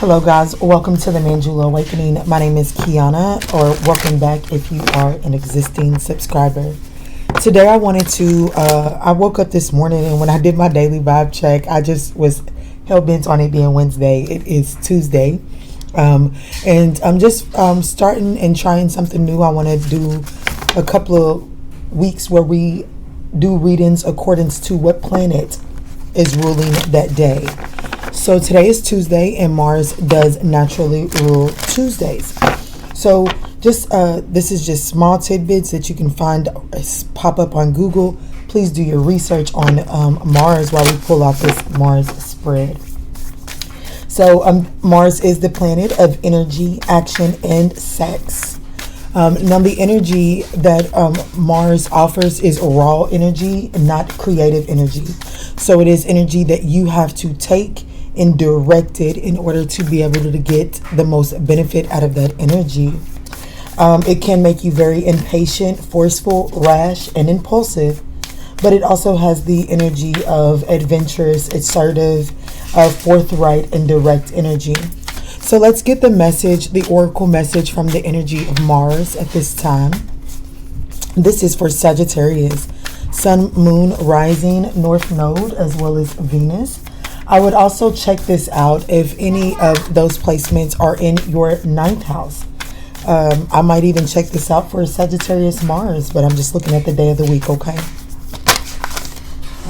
Hello guys, welcome to the Manjula Awakening. My name is Kiana, or welcome back if you are an existing subscriber. Today I woke up this morning and when I did my daily vibe check, I just was hell-bent on it being Wednesday. It is Tuesday. And I'm just starting and trying something new. I want to do a couple of weeks where we do readings according to what planet is ruling that day. So today is Tuesday and Mars does naturally rule Tuesdays. So just this is just small tidbits that you can find pop up on Google. Please do your research on Mars while we pull out this Mars spread. So Mars is the planet of energy, action, and sex. Now the energy that Mars offers is raw energy, not creative energy. So it is energy that you have to take and direct it in order to be able to get the most benefit out of that energy. It can make you very impatient, forceful, rash, and impulsive, but it also has the energy of adventurous, assertive, forthright, and direct energy. So let's get the message, the oracle message from the energy of Mars at this time. This is for Sagittarius, Sun, Moon, Rising, North Node, as well as Venus. I would also check this out if any of those placements are in your 9th house. I might even check this out for Sagittarius Mars, but I'm just looking at the day of the week, okay?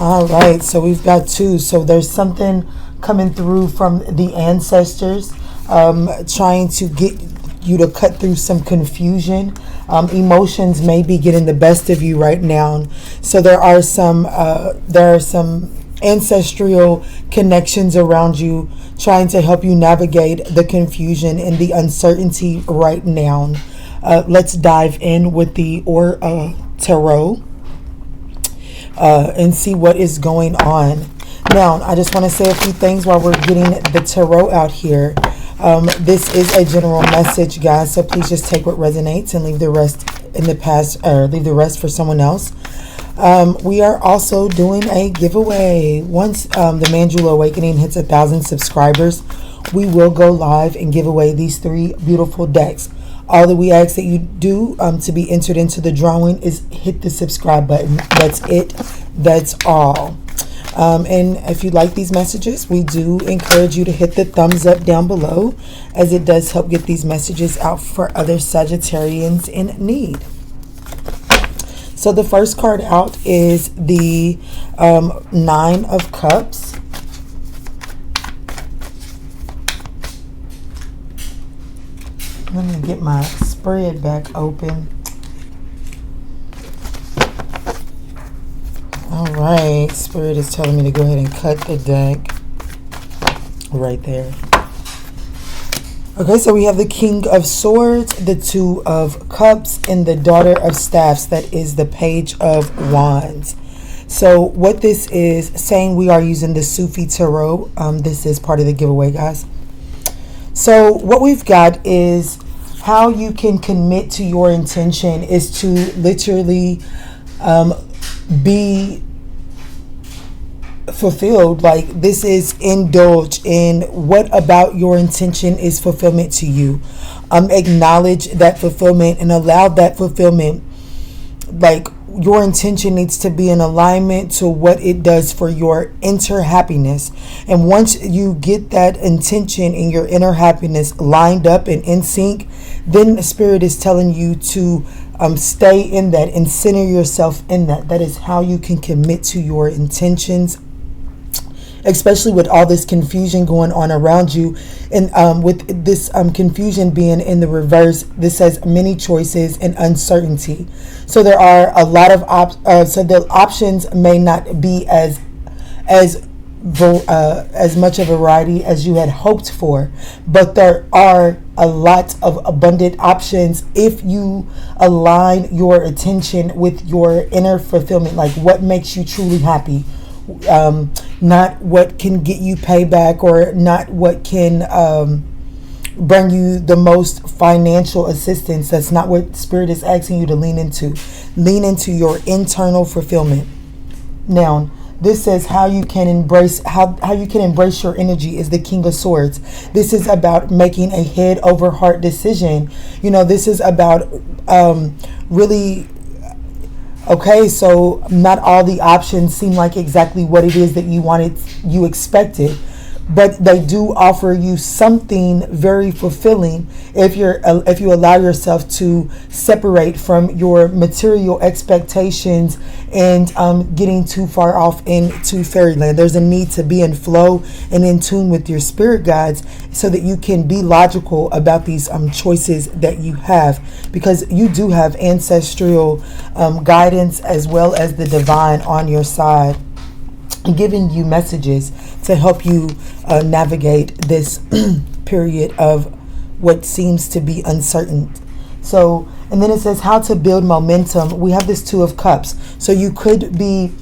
All right, so we've got 2. So there's something coming through from the ancestors, trying to get you to cut through some confusion. Emotions may be getting the best of you right now. So there are some ancestral connections around you trying to help you navigate the confusion and the uncertainty right now. Let's dive in with the tarot and see what is going on. Now, I just want to say a few things while we're getting the tarot out here. This is a general message, guys, so please just take what resonates and leave the rest in the past, or leave the rest for someone else. We are also doing a giveaway. Once the Manjula Awakening hits 1,000 subscribers, we will go live and give away these 3 beautiful decks. All that we ask that you do to be entered into the drawing is hit the subscribe button. That's it. That's all. And if you like these messages, we do encourage you to hit the thumbs up down below, as it does help get these messages out for other Sagittarians in need. So the first card out is the 9 of Cups. Let me get my spread back open. All right, Spirit is telling me to go ahead and cut the deck right there. Okay, so we have the King of Swords, the 2 of Cups, and the Daughter of Staffs. That is the Page of Wands. So what this is saying, we are using the Sufi Tarot. This is part of the giveaway, guys. So what we've got is how you can commit to your intention is to literally be fulfilled. Like, this is indulge in what about your intention is fulfillment to you. Acknowledge that fulfillment and allow that fulfillment. Like, your intention needs to be in alignment to what it does for your inner happiness. And once you get that intention and your inner happiness lined up and in sync, then the Spirit is telling you to stay in that and center yourself in that. That is how you can commit to your intentions, especially with all this confusion going on around you. And with this confusion being in the reverse, this says many choices and uncertainty. So there are a lot of so the options may not be as much of a variety as you had hoped for, but there are a lot of abundant options if you align your attention with your inner fulfillment, like what makes you truly happy. Not what can get you payback, or not what can bring you the most financial assistance. That's not what Spirit is asking you to lean into. Lean into your internal fulfillment. Now, This says how you can embrace how you can embrace your energy is the King of Swords. This is about making a head over heart decision. This is about really. Okay, so not all the options seem like exactly what it is that you expected, but they do offer you something very fulfilling if you allow yourself to separate from your material expectations and getting too far off into fairyland. There's a need to be in flow and in tune with your spirit guides so that you can be logical about these choices that you have, because you do have ancestral guidance as well as the divine on your side, giving you messages to help you navigate this period of what seems to be uncertain. So, and then it says how to build momentum. We have this Two of Cups. So you could be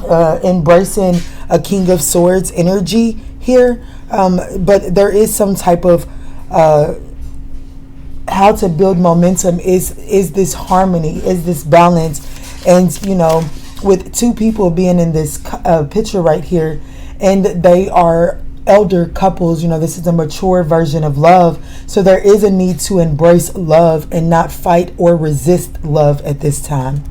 embracing a King of Swords energy here, but there is some type of how to build momentum is this harmony, is this balance. And with two people being in this picture right here, and they are elder couples, this is a mature version of love. So there is a need to embrace love and not fight or resist love at this time.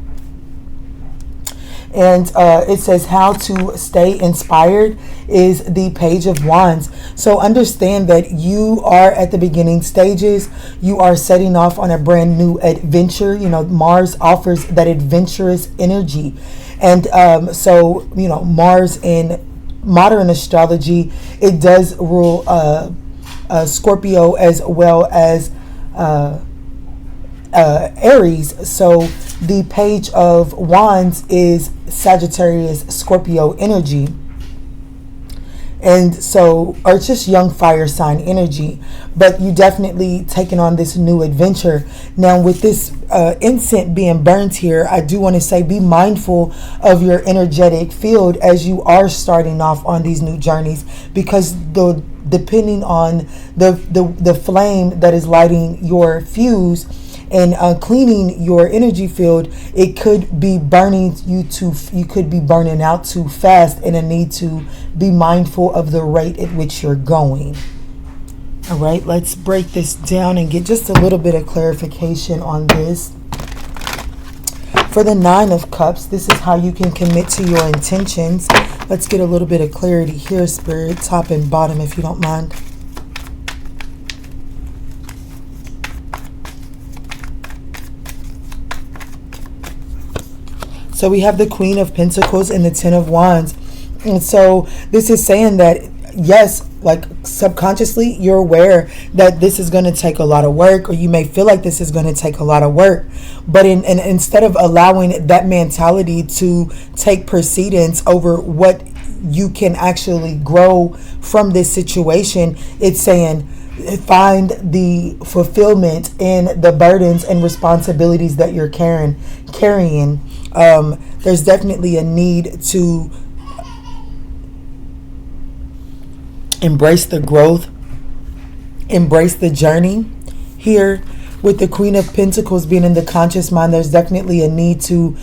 And it says how to stay inspired is the Page of Wands. So understand that you are at the beginning stages. You are setting off on a brand new adventure. Mars offers that adventurous energy. And so, Mars in modern astrology, it does rule Scorpio as well as Aries. So the Page of Wands is Sagittarius, Scorpio energy. And so, or it's just young fire sign energy, but you definitely taking on this new adventure. Now with this incense being burnt here, I do want to say be mindful of your energetic field as you are starting off on these new journeys, because depending on the flame that is lighting your fuse and cleaning your energy field, it could be burning you could be burning out too fast, and a need to be mindful of the rate at which you're going. All right, let's break this down and get just a little bit of clarification on this. For the Nine of Cups, this is how you can commit to your intentions. Let's get a little bit of clarity here, Spirit, top and bottom, if you don't mind. So we have the Queen of Pentacles and the Ten of Wands. And so this is saying that, yes, like subconsciously, you're aware that this is going to take a lot of work, or you may feel like this is going to take a lot of work. But instead of allowing that mentality to take precedence over what you can actually grow from this situation, it's saying find the fulfillment in the burdens and responsibilities that you're carrying. There's definitely a need to embrace the growth, embrace the journey. Here with the Queen of Pentacles being in the conscious mind, there's definitely a need to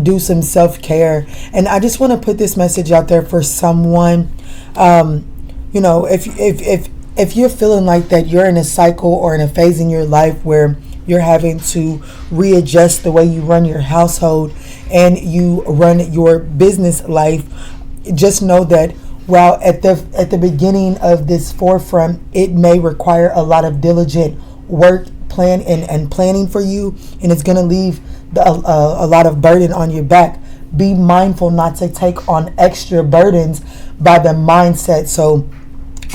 do some self-care. And I just want to put this message out there for someone. If you're feeling like that you're in a cycle or in a phase in your life where you're having to readjust the way you run your household and you run your business life, just know that while at the beginning of this forefront, it may require a lot of diligent work, plan and planning for you, and it's going to leave a lot of burden on your back. Be mindful not to take on extra burdens by the mindset. So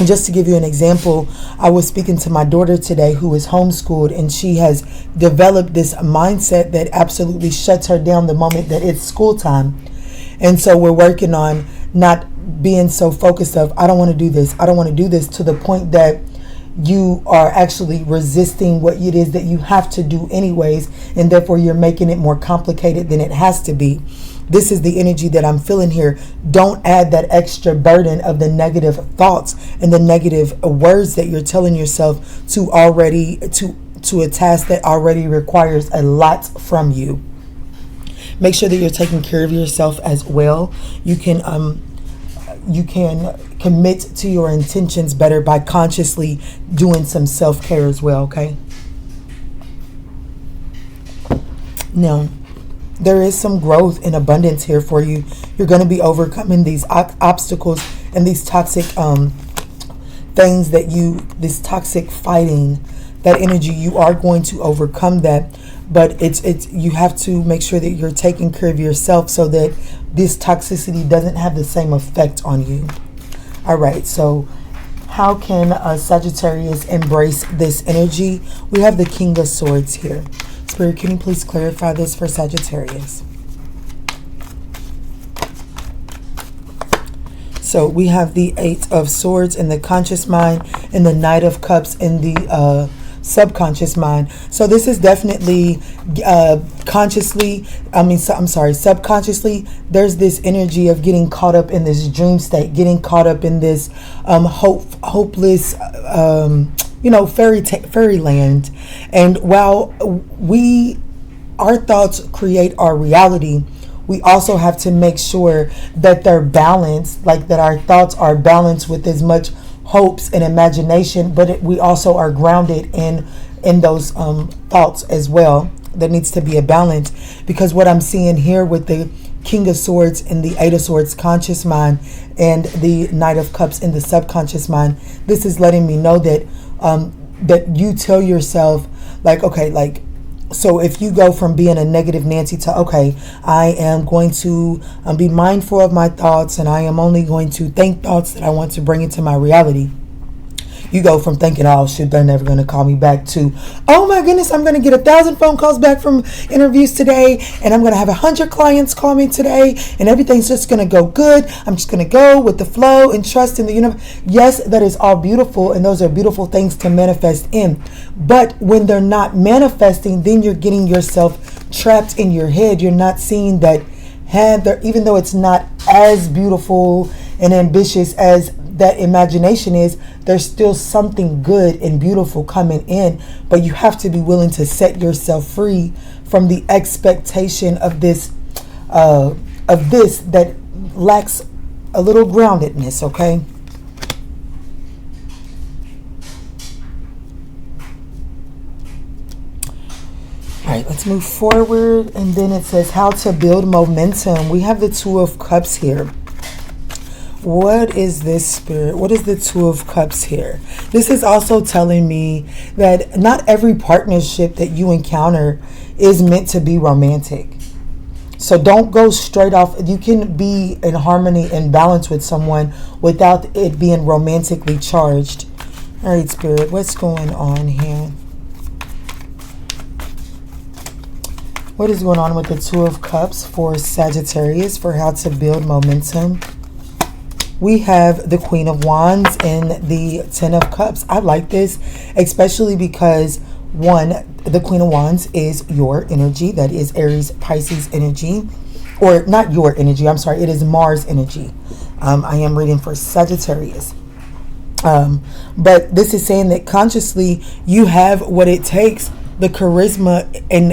just to give you an example, I was speaking to my daughter today who is homeschooled, and she has developed this mindset that absolutely shuts her down the moment that it's school time. And so we're working on not being so focused of, I don't want to do this, I don't want to do this, to the point that you are actually resisting what it is that you have to do anyways, and therefore you're making it more complicated than it has to be. This is the energy that I'm feeling here. Don't add that extra burden of the negative thoughts and the negative words that you're telling yourself to a task that already requires a lot from you. Make sure that you're taking care of yourself as well. You can commit to your intentions better by consciously doing some self-care as well, okay? Now, there is some growth and abundance here for you. You're going to be overcoming these obstacles and these toxic things this toxic fighting, that energy. You are going to overcome that, but it's you have to make sure that you're taking care of yourself so that this toxicity doesn't have the same effect on you. All right, so how can Sagittarius embrace this energy? We have the King of Swords here. Spirit, can you please clarify this for Sagittarius? So we have the Eight of Swords in the conscious mind and the Knight of Cups in the subconscious mind. So this is definitely subconsciously, there's this energy of getting caught up in this dream state, getting caught up in this hopeless fairyland. And while our thoughts create our reality, we also have to make sure that they're balanced, like that our thoughts are balanced with as much hopes and imagination, but we also are grounded in those thoughts as well. There needs to be a balance, because what I'm seeing here with the King of Swords and the Eight of Swords conscious mind and the Knight of Cups in the subconscious mind, this is letting me know that that you tell yourself, like, okay, like, so if you go from being a negative Nancy to, okay, I am going to be mindful of my thoughts, and I am only going to think thoughts that I want to bring into my reality. You go from thinking, oh shit, they're never going to call me back, to, oh my goodness, I'm going to get 1,000 phone calls back from interviews today, and I'm going to have 100 clients call me today, and everything's just going to go good. I'm just going to go with the flow and trust in the universe. Yes, that is all beautiful, and those are beautiful things to manifest in. But when they're not manifesting, then you're getting yourself trapped in your head. You're not seeing that, even though it's not as beautiful and ambitious as that imagination is, there's still something good and beautiful coming in. But you have to be willing to set yourself free from the expectation of this that lacks a little groundedness, okay? All right, let's move forward. And then it says how to build momentum. We have the Two of Cups here. What is this, Spirit? What is the Two of Cups here? This is also telling me that not every partnership that you encounter is meant to be romantic. So don't go straight off. You can be in harmony and balance with someone without it being romantically charged. All right, Spirit, what's going on here? What is going on with the Two of Cups for Sagittarius for how to build momentum? We have the Queen of Wands and the Ten of Cups. I like this, especially because, one, the Queen of Wands is your energy. That is Aries, Pisces energy. Or not your energy, I'm sorry. It is Mars energy. I am reading for Sagittarius. But this is saying that consciously you have what it takes, the charisma, and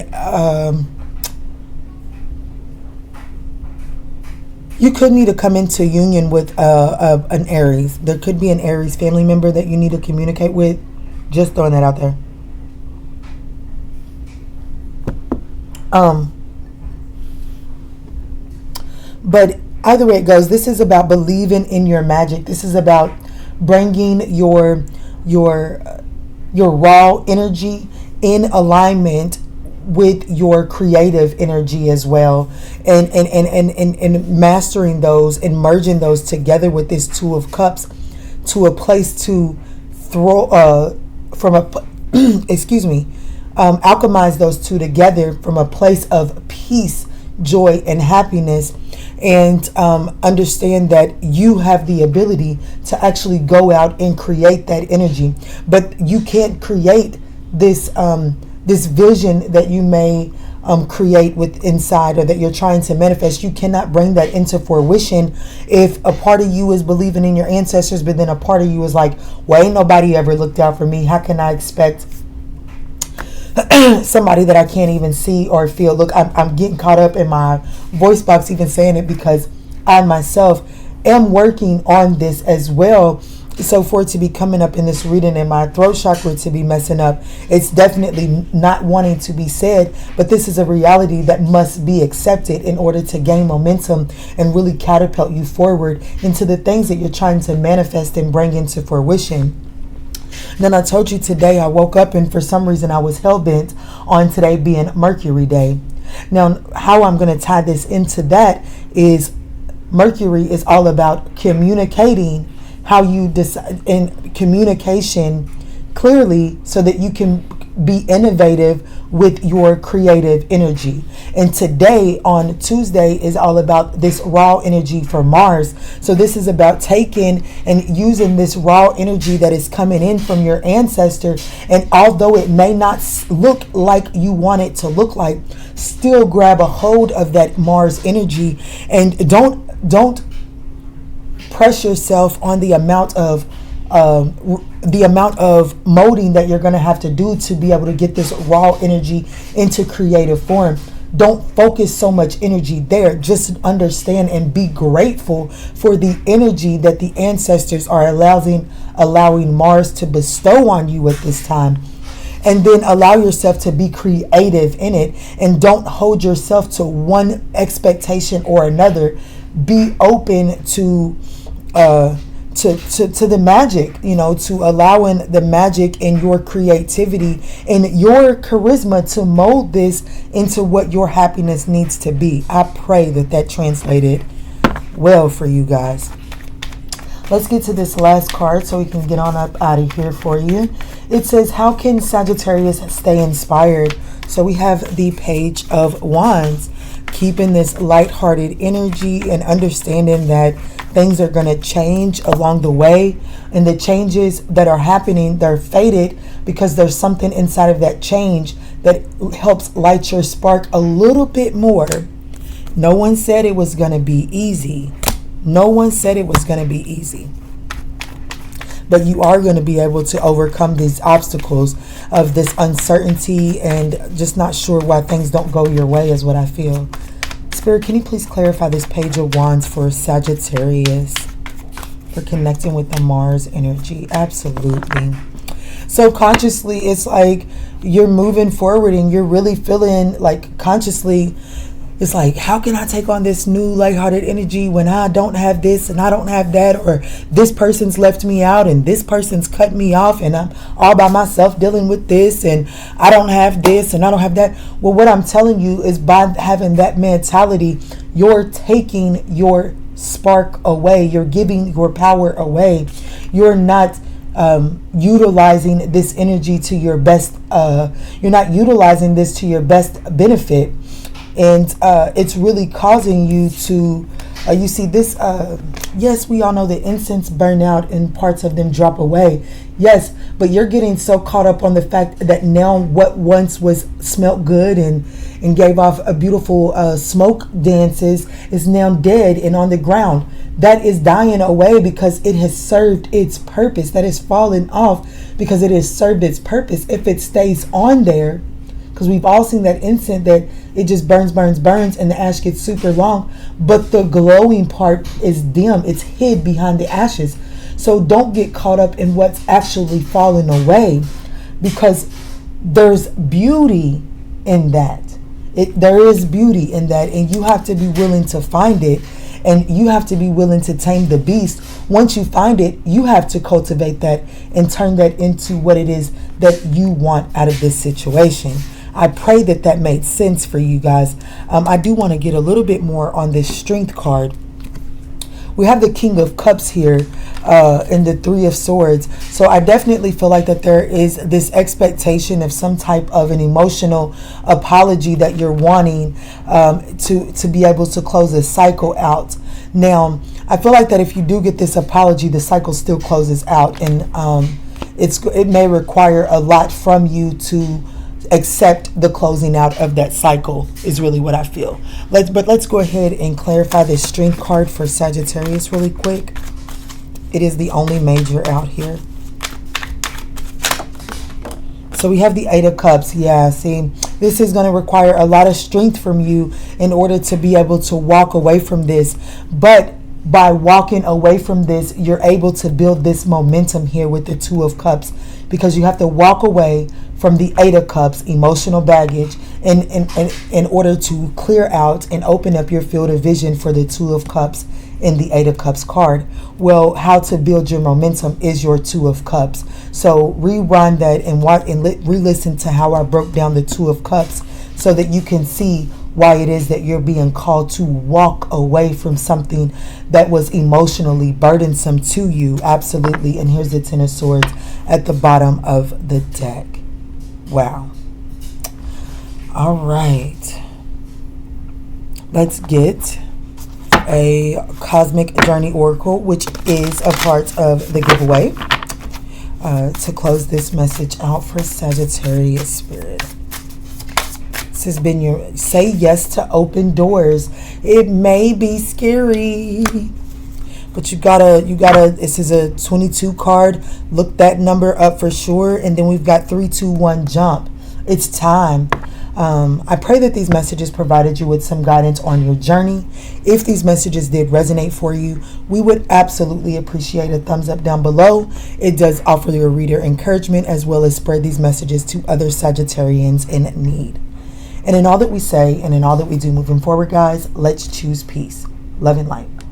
you could need to come into union with an Aries. There could be an Aries family member that you need to communicate with. Just throwing that out there. But either way it goes, this is about believing in your magic. This is about bringing your raw energy in alignment with your creative energy as well, and mastering those and merging those together with this Two of Cups to a place to throw alchemize those two together from a place of peace, joy, and happiness, and understand that you have the ability to actually go out and create that energy. But you can't create this this vision that you may create with inside, or that you're trying to manifest. You cannot bring that into fruition if a part of you is believing in your ancestors, but then a part of you is like, well, ain't nobody ever looked out for me. How can I expect somebody that I can't even see or feel. Look, I'm getting caught up in my voice box even saying it, because I myself am working on this as well. So for it to be coming up in this reading and my throat chakra to be messing up, it's definitely not wanting to be said, but this is a reality that must be accepted in order to gain momentum and really catapult you forward into the things that you're trying to manifest and bring into fruition. Then I told you today I woke up and for some reason I was hell-bent on today being Mercury Day. Now, how I'm going to tie this into that is Mercury is all about communicating how you decide in communication clearly so that you can be innovative with your creative energy. And today on Tuesday is all about this raw energy for Mars. So this is about taking and using this raw energy that is coming in from your ancestor. And although it may not look like you want it to look like, still grab a hold of that Mars energy and don't press yourself on the amount of molding that you're going to have to do to be able to get this raw energy into creative form. Don't focus so much energy there. Just understand and be grateful for the energy that the ancestors are allowing Mars to bestow on you at this time. And then allow yourself to be creative in it, and don't hold yourself to one expectation or another. Be open to the magic, to allowing the magic in your creativity and your charisma to mold this into what your happiness needs to be. I pray that translated well for you guys. Let's get to this last card so we can get on up out of here for you. It says, how can Sagittarius stay inspired? So we have the Page of Wands, keeping this lighthearted energy and understanding that things are going to change along the way. And the changes that are happening, they're fated because there's something inside of that change that helps light your spark a little bit more. No one said it was going to be easy. No one said it was going to be easy. But you are going to be able to overcome these obstacles of this uncertainty and just not sure why things don't go your way is what I feel. Spirit, can you please clarify this Page of Wands for Sagittarius for connecting with the Mars energy? Absolutely. So consciously, it's like you're moving forward and you're really feeling like consciously, it's like, how can I take on this new lighthearted energy when I don't have this and I don't have that, or this person's left me out and this person's cut me off and I'm all by myself dealing with this and I don't have this and I don't have that. Well, what I'm telling you is by having that mentality, you're taking your spark away. You're giving your power away. You're not utilizing this energy to your best. You're not utilizing this to your best benefit. And it's really causing you to, you see this, yes, we all know that incense burn out and parts of them drop away. Yes, but you're getting so caught up on the fact that now what once was smelt good and gave off a beautiful smoke dances is now dead and on the ground. That is dying away because it has served its purpose. That is falling off because it has served its purpose. If it stays on there, because we've all seen that incense that it just burns, and the ash gets super long, but the glowing part is dim. It's hid behind the ashes. So don't get caught up in what's actually falling away, because there's beauty in that. There is beauty in that, and you have to be willing to find it, and you have to be willing to tame the beast. Once you find it, you have to cultivate that and turn that into what it is that you want out of this situation. I pray that made sense for you guys. I do want to get a little bit more on this Strength card. We have the King of Cups here and the Three of Swords. So I definitely feel like that there is this expectation of some type of an emotional apology that you're wanting to be able to close this cycle out. Now, I feel like that if you do get this apology, the cycle still closes out, and it may require a lot from you to accept the closing out of that cycle is really what I feel. Let's go ahead and clarify this Strength card for Sagittarius really quick. It is the only major out here. So we have the Eight of Cups. Yeah, see, this is going to require a lot of strength from you in order to be able to walk away from this. But by walking away from this, you're able to build this momentum here with the Two of Cups, because you have to walk away from the Eight of Cups, emotional baggage, in order to clear out and open up your field of vision for the Two of Cups in the Eight of Cups card. Well, how to build your momentum is your Two of Cups. So rerun that and re-listen to how I broke down the Two of Cups so that you can see why it is that you're being called to walk away from something that was emotionally burdensome to you. Absolutely. And here's the Ten of Swords at the bottom of the deck. Wow. All right. Let's get a Cosmic Journey Oracle, which is a part of the giveaway, to close this message out for Sagittarius spirit. This has been your say yes to open doors. It may be scary, but you gotta, this is a 22 card. Look that number up for sure. And then we've got 3, 2, 1 jump. It's time. I pray that these messages provided you with some guidance on your journey. If these messages did resonate for you, we would absolutely appreciate a thumbs up down below. It does offer your reader encouragement, as well as spread these messages to other Sagittarians in need. And in all that we say and in all that we do moving forward, guys, let's choose peace, love, and light.